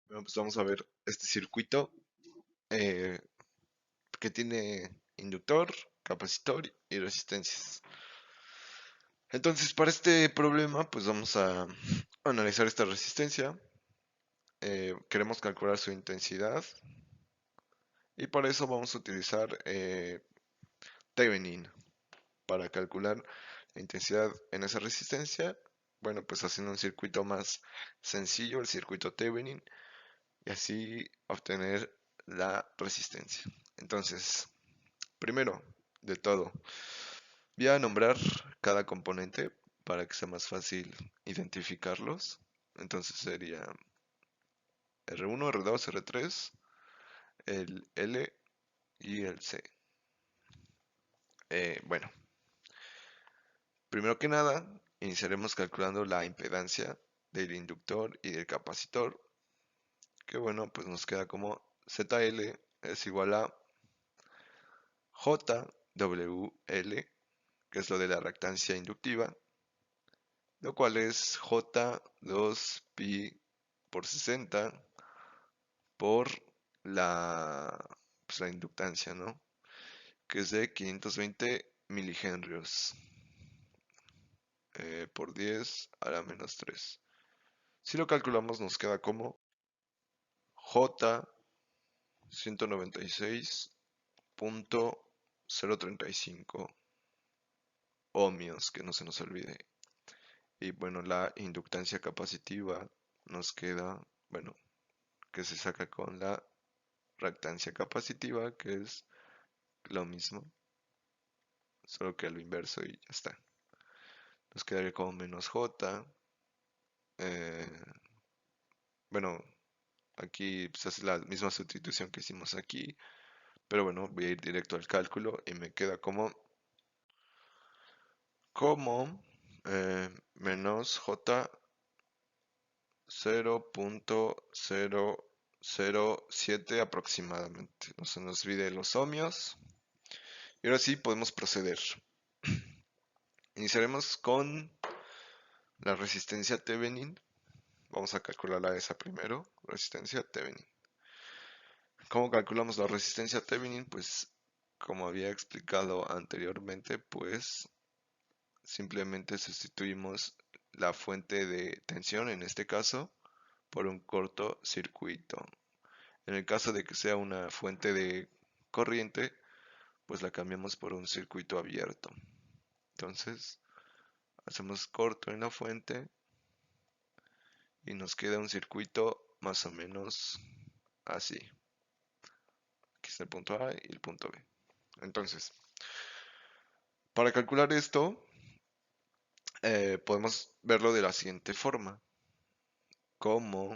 Bueno, pues vamos a ver este circuito eh, que tiene inductor, capacitor y resistencias. Entonces, para este problema, pues vamos a analizar esta resistencia. Queremos calcular su intensidad y para eso vamos a utilizar Thevenin para calcular la intensidad en esa resistencia. Bueno, pues haciendo un circuito más sencillo, el circuito Thevenin, y así obtener la resistencia. Entonces, primero de todo, voy a nombrar cada componente para que sea más fácil identificarlos. Entonces sería R1, R2, R3, el L y el C. Bueno, primero que nada, iniciaremos calculando la impedancia del inductor y del capacitor, que bueno, pues nos queda como ZL es igual a JWL, que es lo de la reactancia inductiva, lo cual es J2pi por 60 por la, pues, la inductancia, ¿no? Que es de 520 milihenrios por 10 a la menos 3. Si lo calculamos nos queda como J 196.035 ohmios, que no se nos olvide. Y bueno, la inductancia capacitiva nos queda, bueno, que se saca con la reactancia capacitiva, que es lo mismo, solo que a lo inverso y ya está. Nos quedaría como menos J. eh, bueno, aquí pues, es la misma sustitución que hicimos aquí, pero bueno, voy a ir directo al cálculo y me queda como menos J 0.007 aproximadamente. No se nos olvide los ohmios. Y ahora sí podemos proceder. Iniciaremos con la resistencia Thevenin. Vamos a calcularla esa primero. Resistencia Thevenin. ¿Cómo calculamos la resistencia Thevenin? Pues como había explicado anteriormente, pues simplemente sustituimos la fuente de tensión, en este caso, por un cortocircuito. En el caso de que sea una fuente de corriente, pues la cambiamos por un circuito abierto. Entonces, hacemos corto en la fuente y nos queda un circuito más o menos así. Aquí está el punto A y el punto B. Entonces, para calcular esto, podemos verlo de la siguiente forma. Como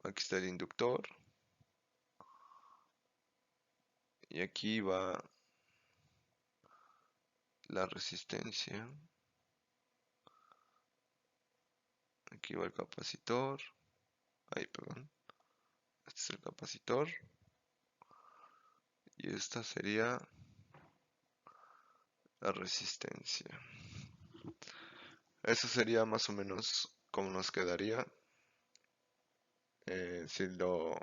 aquí está el inductor y aquí va la resistencia. Aquí va el capacitor. Ay, perdón. Este es el capacitor. Y esta sería la resistencia. Eso sería más o menos como nos quedaría si lo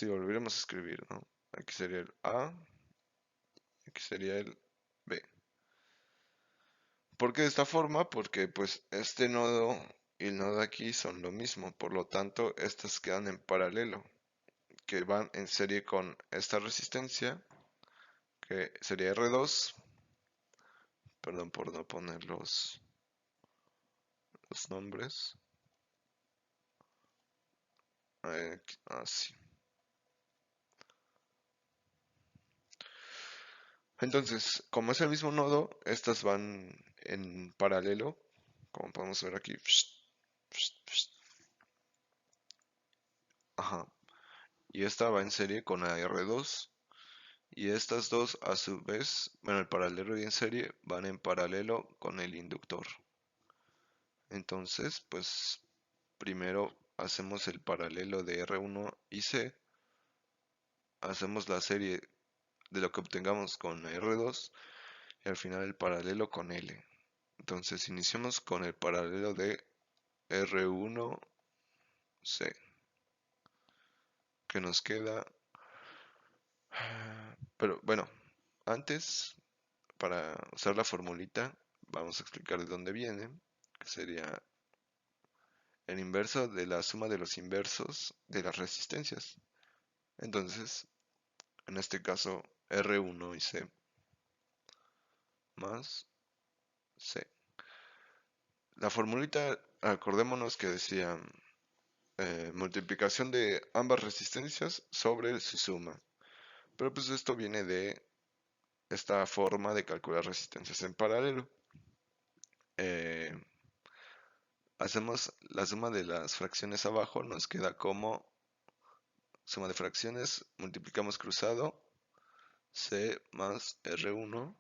volviéramos a escribir, ¿no? Aquí sería el A, aquí sería el B. ¿Por qué de esta forma? Porque pues este nodo y el nodo aquí son lo mismo, por lo tanto estas quedan en paralelo, que van en serie con esta resistencia, que sería R2, perdón por no poner los nombres, así. Entonces, como es el mismo nodo, estas van en paralelo, como podemos ver aquí. Ajá. Y esta va en serie con la R2. Y estas dos a su vez, bueno, el paralelo y en serie van en paralelo con el inductor. Entonces, pues primero hacemos el paralelo de R1 y C. Hacemos la serie de lo que obtengamos con R2 y al final el paralelo con L. Entonces iniciamos con el paralelo de R1C, que nos queda. Pero bueno, antes, para usar la formulita, vamos a explicar de dónde viene, que sería el inverso de la suma de los inversos de las resistencias. Entonces, en este caso, R1 y C más C. La formulita, acordémonos que decía multiplicación de ambas resistencias sobre su suma. Pero pues esto viene de esta forma de calcular resistencias en paralelo. Eh, Hacemos la suma de las fracciones abajo, nos queda como suma de fracciones, multiplicamos cruzado, C más R1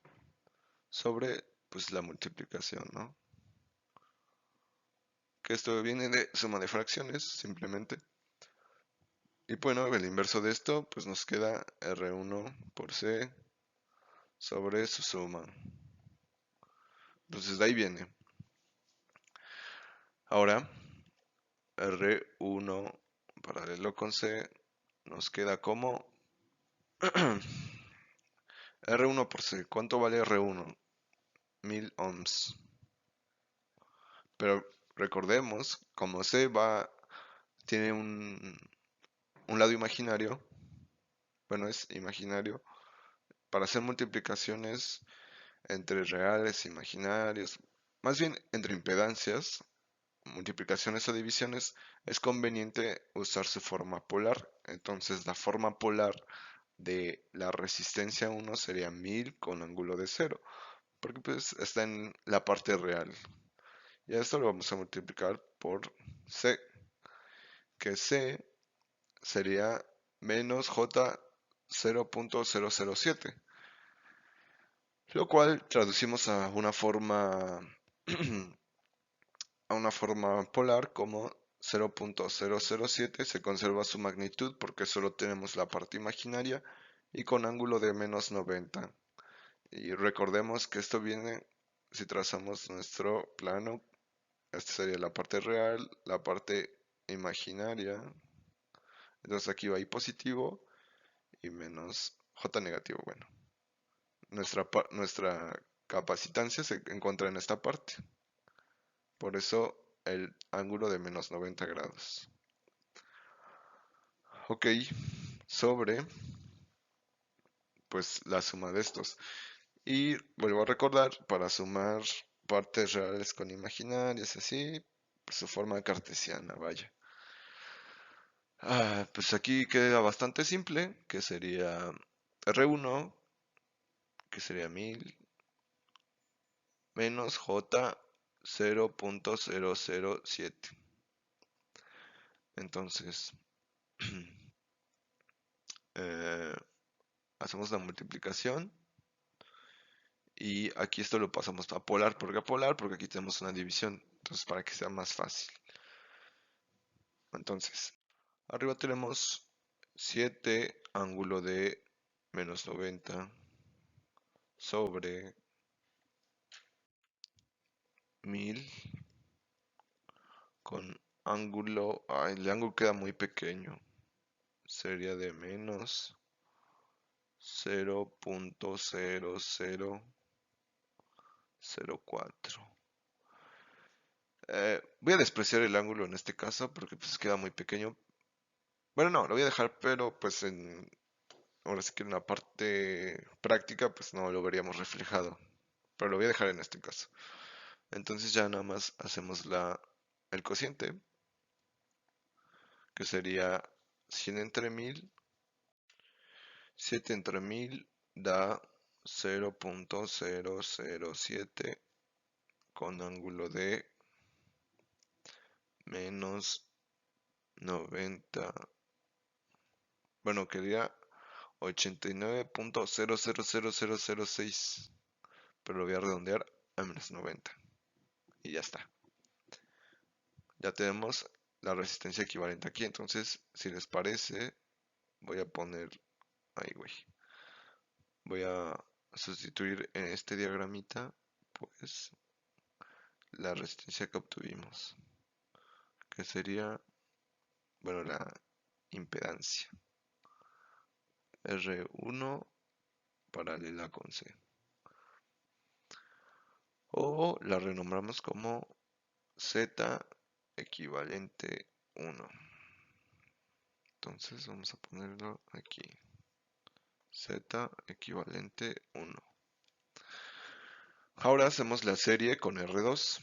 sobre pues la multiplicación, ¿no? Que esto viene de suma de fracciones, simplemente. Y bueno, el inverso de esto, pues nos queda R1 por C sobre su suma. Entonces de ahí viene. Ahora, R1 paralelo con C nos queda como R1 por C. ¿Cuánto vale R1? 1000 ohms. Pero recordemos, como C tiene un lado imaginario, bueno, es imaginario, para hacer multiplicaciones entre reales e imaginarios, más bien entre impedancias, multiplicaciones o divisiones, es conveniente usar su forma polar. Entonces la forma polar de la resistencia 1 sería 1000 con ángulo de 0, porque pues está en la parte real. Y a esto lo vamos a multiplicar por C, que C sería menos J 0.007, lo cual traducimos a una forma polar como 0.007. Se conserva su magnitud porque solo tenemos la parte imaginaria y con ángulo de menos 90. Y recordemos que esto viene si trazamos nuestro plano. Esta sería la parte real, la parte imaginaria. Entonces aquí va I positivo y menos J negativo. Bueno, nuestra capacitancia se encuentra en esta parte. Por eso el ángulo de menos 90 grados. Ok, sobre pues la suma de estos. Y vuelvo a recordar, para sumar partes reales con imaginarias, así, pues su forma cartesiana, vaya. Pues aquí queda bastante simple, que sería R1, que sería 1000, menos J 0.007. Entonces, eh, hacemos la multiplicación y aquí esto lo pasamos a polar. ¿Por qué a polar? Porque aquí tenemos una división, entonces para que sea más fácil. Entonces, arriba tenemos 7 ángulo de menos 90 sobre 1000 con ángulo, el ángulo queda muy pequeño, sería de menos 0.0004. Voy a despreciar el ángulo en este caso porque pues queda muy pequeño. Bueno, no, lo voy a dejar, pero pues ahora sí que en la parte práctica pues no lo veríamos reflejado. Pero lo voy a dejar en este caso. Entonces ya nada más hacemos el cociente, que sería 100 entre 1000. 7 entre 1000 da 0.007 con ángulo de menos 90. Bueno, quería 89.000006, pero lo voy a redondear a menos 90. Y ya está. Ya tenemos la resistencia equivalente aquí. Entonces, si les parece, voy a poner... Ahí, güey. Voy a sustituir en este diagramita, pues, la resistencia que obtuvimos. que sería, bueno, la impedancia. R1 paralela con C. O la renombramos como Z equivalente 1. Entonces vamos a ponerlo aquí. Z equivalente 1. Ahora hacemos la serie con R2.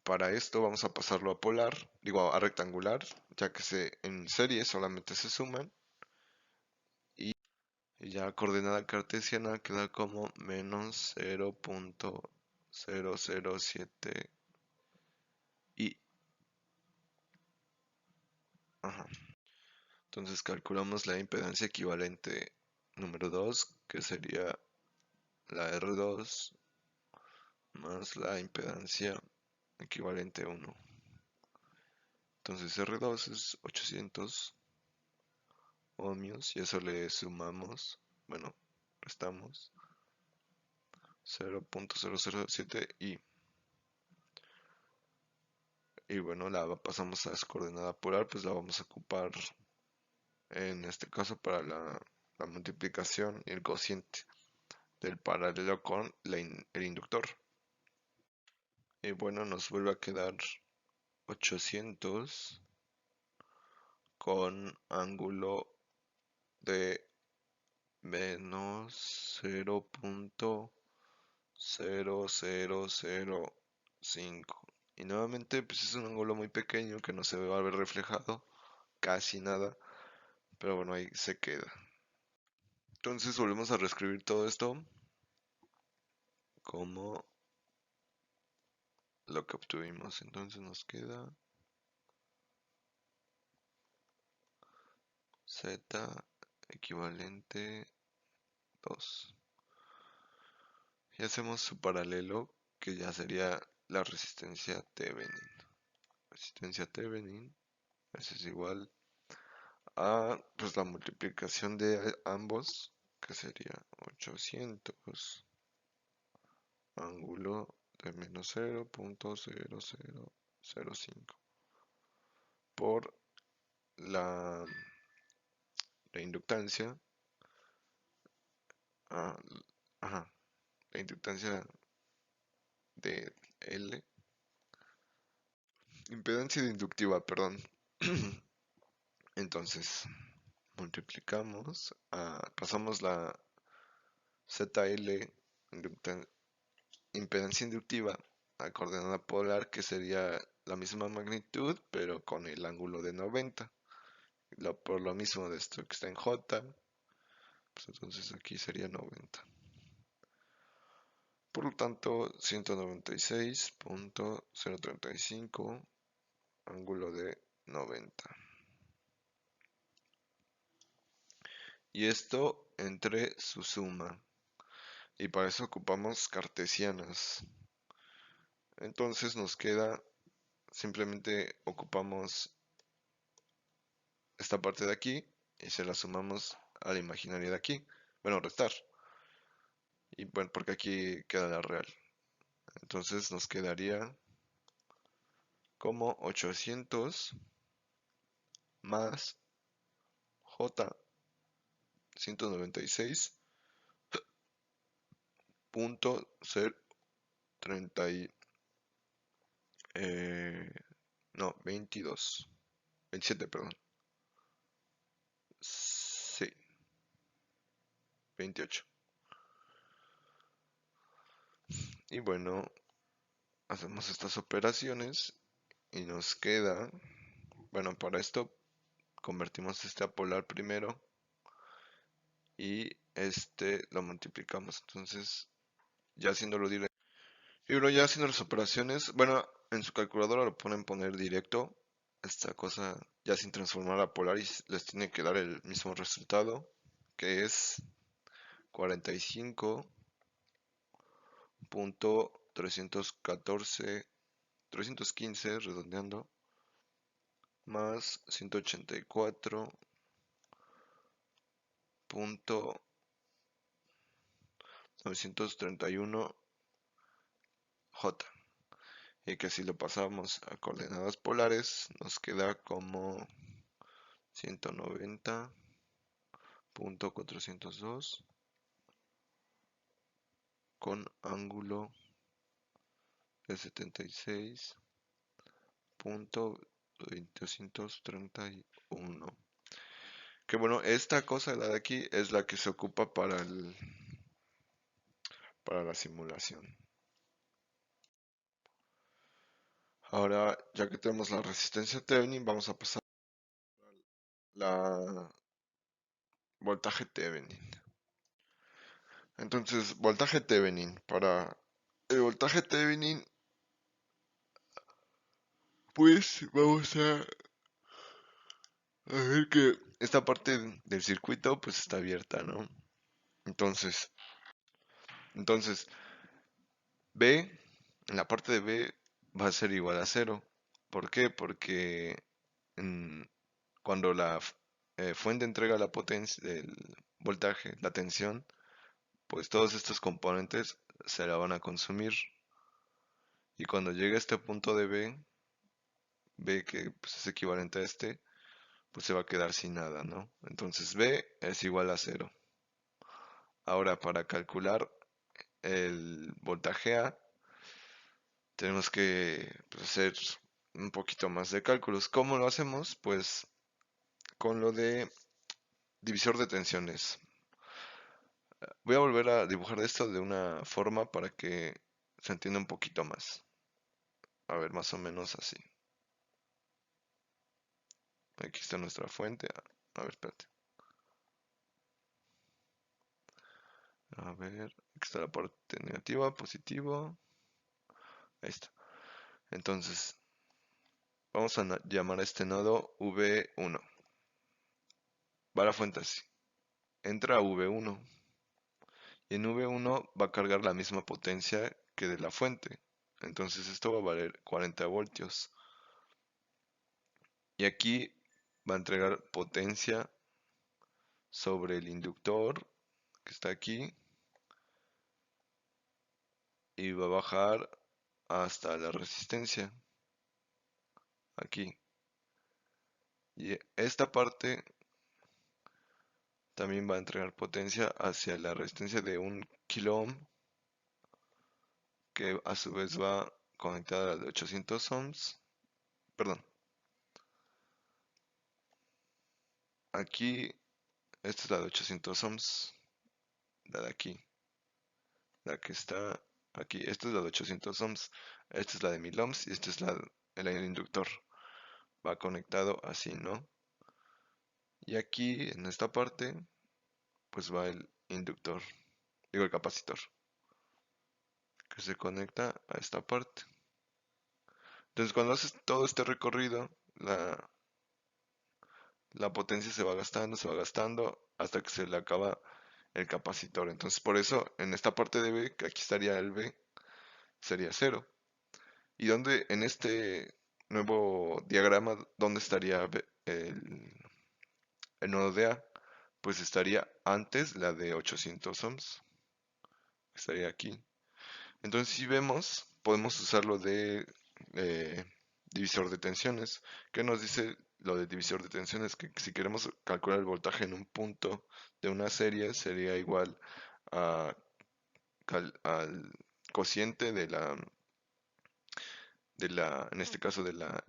Para esto vamos a pasarlo a polar, digo a rectangular, ya que en serie solamente se suman. Y ya coordenada cartesiana queda como menos 0.007 y. Ajá. Entonces calculamos la impedancia equivalente número 2, que sería la R2 más la impedancia equivalente 1. Entonces R2 es 800 ohmios y eso le sumamos, bueno, restamos 0.007 y bueno, la pasamos a coordenada polar, pues la vamos a ocupar en este caso para la multiplicación y el cociente del paralelo con el inductor. Y bueno, nos vuelve a quedar 800 con ángulo de menos 0.0005. Y nuevamente, pues es un ángulo muy pequeño que no se va a ver reflejado casi nada, pero bueno, ahí se queda. Entonces volvemos a reescribir todo esto como lo que obtuvimos. Entonces nos queda Z equivalente 2. Y hacemos su paralelo, que ya sería la resistencia Thevenin. Resistencia Thevenin, eso es igual a pues la multiplicación de ambos, que sería 800 ángulo de menos 0.0005 por la, la inductancia, ah, ajá, la inductancia de L, impedancia inductiva, perdón. Entonces multiplicamos, pasamos la ZL, impedancia inductiva, a coordenada polar, que sería la misma magnitud, pero con el ángulo de 90. Por lo mismo de esto que está en J, pues entonces aquí sería 90. Por lo tanto, 196.035 ángulo de 90. Y esto entre su suma. Y para eso ocupamos cartesianas. Entonces nos queda, simplemente ocupamos esta parte de aquí y se la sumamos a la imaginaria de aquí. Bueno, restar. Y bueno, porque aquí queda la real. Entonces nos quedaría como 800 más J 196.030 no, 22. 27, perdón. Sí, 28. Y bueno, hacemos estas operaciones y nos queda, bueno, para esto convertimos este a polar primero y este lo multiplicamos. Entonces, ya haciéndolo directo. Y bueno, ya haciendo las operaciones, bueno, en su calculadora lo pueden poner directo. Esta cosa ya sin transformar a polar y les tiene que dar el mismo resultado, que es 45.315 redondeando más 184.931 J. y que si lo pasamos a coordenadas polares nos queda como 190.402 con ángulo de 76.231. Que bueno, esta cosa, la de aquí, es la que se ocupa para la simulación. Ahora, ya que tenemos la resistencia Thevenin, vamos a pasar la voltaje Thevenin. Entonces, voltaje Thevenin. Para el voltaje Thevenin, pues vamos a ver que esta parte del circuito pues está abierta, ¿no? Entonces, entonces B, en la parte de B va a ser igual a cero. ¿Por qué? Porque mm, cuando la fuente entrega la potencia del voltaje, la tensión, pues todos estos componentes se la van a consumir. Y cuando llegue a este punto de B que pues, es equivalente a este, pues se va a quedar sin nada, ¿no? Entonces B es igual a cero. Ahora, para calcular el voltaje A, tenemos que pues, hacer un poquito más de cálculos. ¿Cómo lo hacemos? Pues con lo de divisor de tensiones. Voy a volver a dibujar esto de una forma para que se entienda un poquito más. A ver, más o menos así. Aquí está nuestra fuente. A ver, espérate. A ver, aquí está la parte negativa, positivo. Ahí está. Entonces, vamos a llamar a este nodo V1. Va la fuente así. Entra a V1. Y en V1 va a cargar la misma potencia que de la fuente. Entonces esto va a valer 40 voltios. Y aquí va a entregar potencia sobre el inductor que está aquí. Y va a bajar hasta la resistencia. Aquí. Y esta parte también va a entregar potencia hacia la resistencia de 1 kilo ohm, que a su vez va conectada a la de 800 ohms. Perdón. Aquí, esta es la de 800 ohms. La de aquí. La que está aquí. Esta es la de 800 ohms. Esta es la de 1000 ohms. Y esta es el inductor. Va conectado así, ¿no? Y aquí, en esta parte, pues va el inductor. Digo, el capacitor. Que se conecta a esta parte. Entonces, cuando haces todo este recorrido, la potencia se va gastando, hasta que se le acaba el capacitor. Entonces, por eso, en esta parte de B, que aquí estaría el B, sería cero. ¿Y dónde, en este nuevo diagrama, dónde estaría el nodo de A? Pues estaría antes la de 800 ohms. Estaría aquí. Entonces, si vemos, podemos usarlo de eh, divisor de tensiones. ¿Qué nos dice lo de divisor de tensiones? Que si queremos calcular el voltaje en un punto de una serie, sería igual a, al cociente en este caso, de la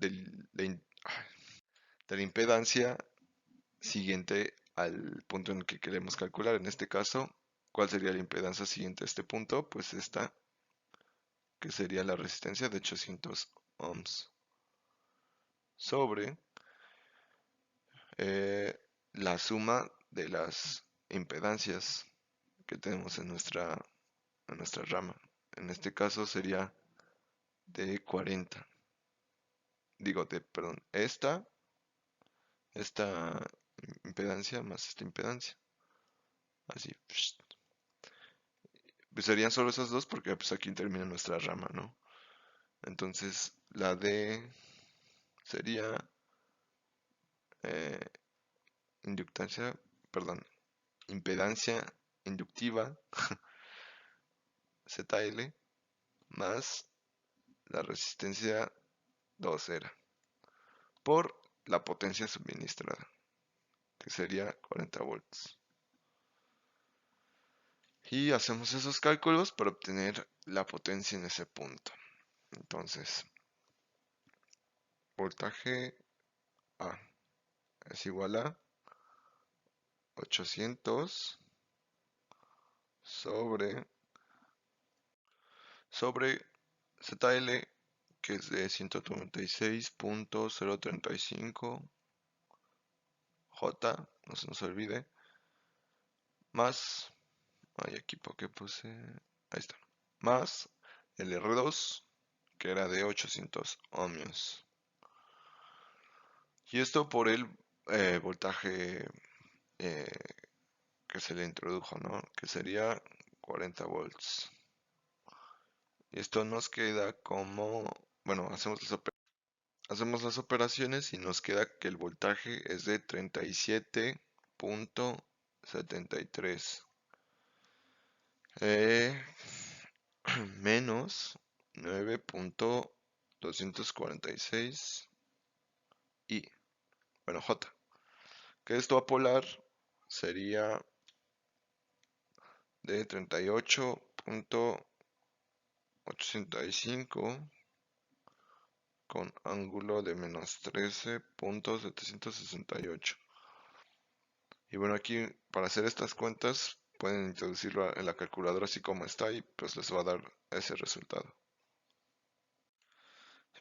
impedancia siguiente al punto en el que queremos calcular. En este caso, ¿cuál sería la impedancia siguiente a este punto? Pues esta, que sería la resistencia de 800 ohms sobre eh, la suma de las impedancias que tenemos en nuestra rama. En este caso sería de 40. Digo, perdón, esta impedancia más esta impedancia. Así. Pues serían solo esas dos porque pues aquí termina nuestra rama, ¿no? Entonces la D sería eh, inductancia, perdón, impedancia inductiva ZL más la resistencia 2 era, por la potencia suministrada, que sería 40 volts. Y hacemos esos cálculos para obtener la potencia en ese punto. Entonces, voltaje A es igual a 800 sobre ZL, que es de 196.035 J, no se nos olvide, más, ay, aquí porque puse, ahí está, más el R2, que era de 800 ohmios. Y esto por el voltaje que se le introdujo, ¿no? Que sería 40 volts. Y esto nos queda como, bueno, hacemos las operaciones y nos queda que el voltaje es de 37.73 menos 9.246 y, bueno, J, que esto a polar sería de 38.85 con ángulo de menos 13.768. Y bueno, aquí para hacer estas cuentas pueden introducirlo en la calculadora así como está y pues les va a dar ese resultado.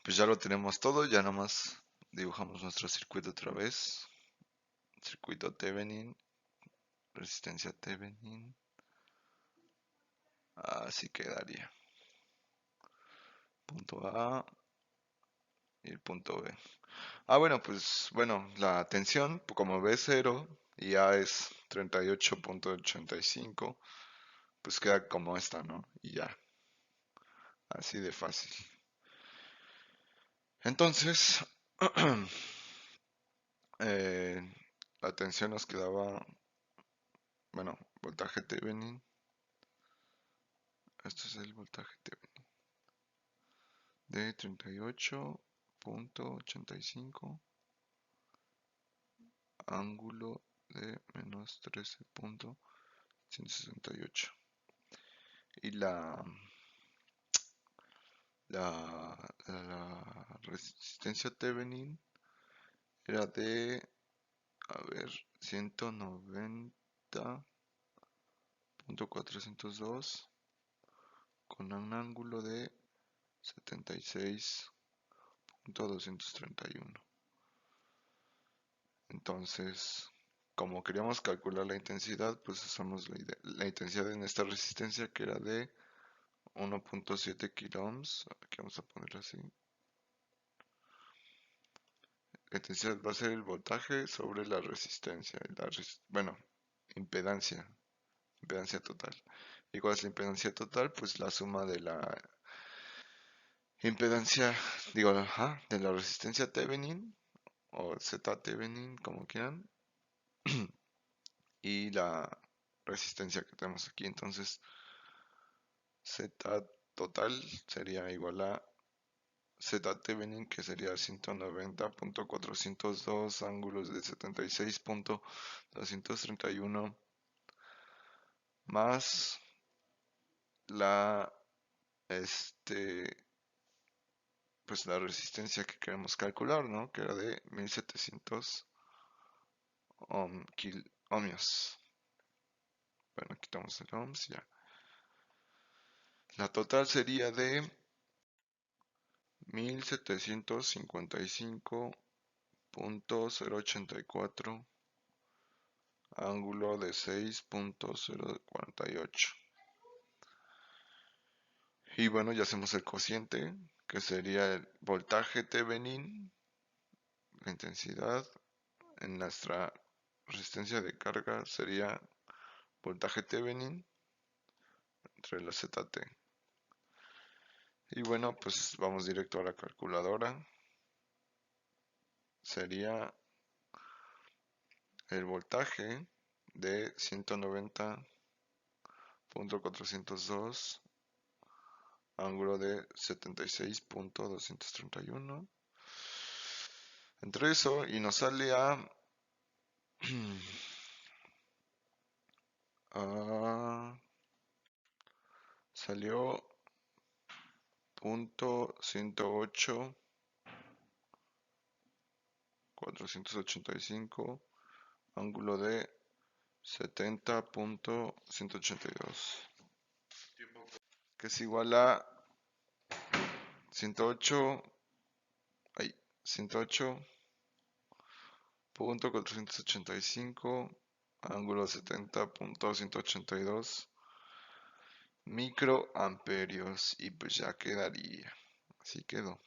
Pues ya lo tenemos todo, ya nada más dibujamos nuestro circuito otra vez. Circuito Thevenin, resistencia Thevenin. Así quedaría. Punto A y el punto B. Bueno, pues bueno, la tensión, como B es 0 y A es 38.85, pues queda como esta, ¿no? Y ya, así de fácil. Entonces, la tensión nos quedaba, bueno, voltaje Thevenin. Esto es el voltaje Thevenin de 38.85, ángulo de menos 13.168. Y la resistencia Thevenin era de, a ver, 190.402 con un ángulo de 76.231. Entonces, como queríamos calcular la intensidad, pues usamos la intensidad en esta resistencia que era de 1.7 kiloohms. Aquí vamos a ponerlo así. La intensidad va a ser el voltaje sobre la resistencia. Bueno, impedancia total. ¿Y cuál es la impedancia total? Pues la suma de la impedancia, digo, de la resistencia Thevenin o Z Thevenin, como quieran, y la resistencia que tenemos aquí. Entonces, Z total sería igual a Z Thevenin, que sería 190.402 ángulos de 76.231 más la pues la resistencia que queremos calcular, ¿no? Que era de 1700 ohmios. Bueno, quitamos el ohms, ya. La total sería de 1755.084 ángulo de 6.048. Y bueno, ya hacemos el cociente, que sería el voltaje Thevenin, la intensidad en nuestra resistencia de carga sería voltaje Thevenin entre la ZT. Y bueno, pues vamos directo a la calculadora. Sería el voltaje de 190.402 ángulo de 76.231. Entre eso y nos sale salió punto 108 485, ángulo de 70.182, que es igual a 108, 108.485, ángulo 70.182 microamperios, y pues ya quedaría. Así quedó.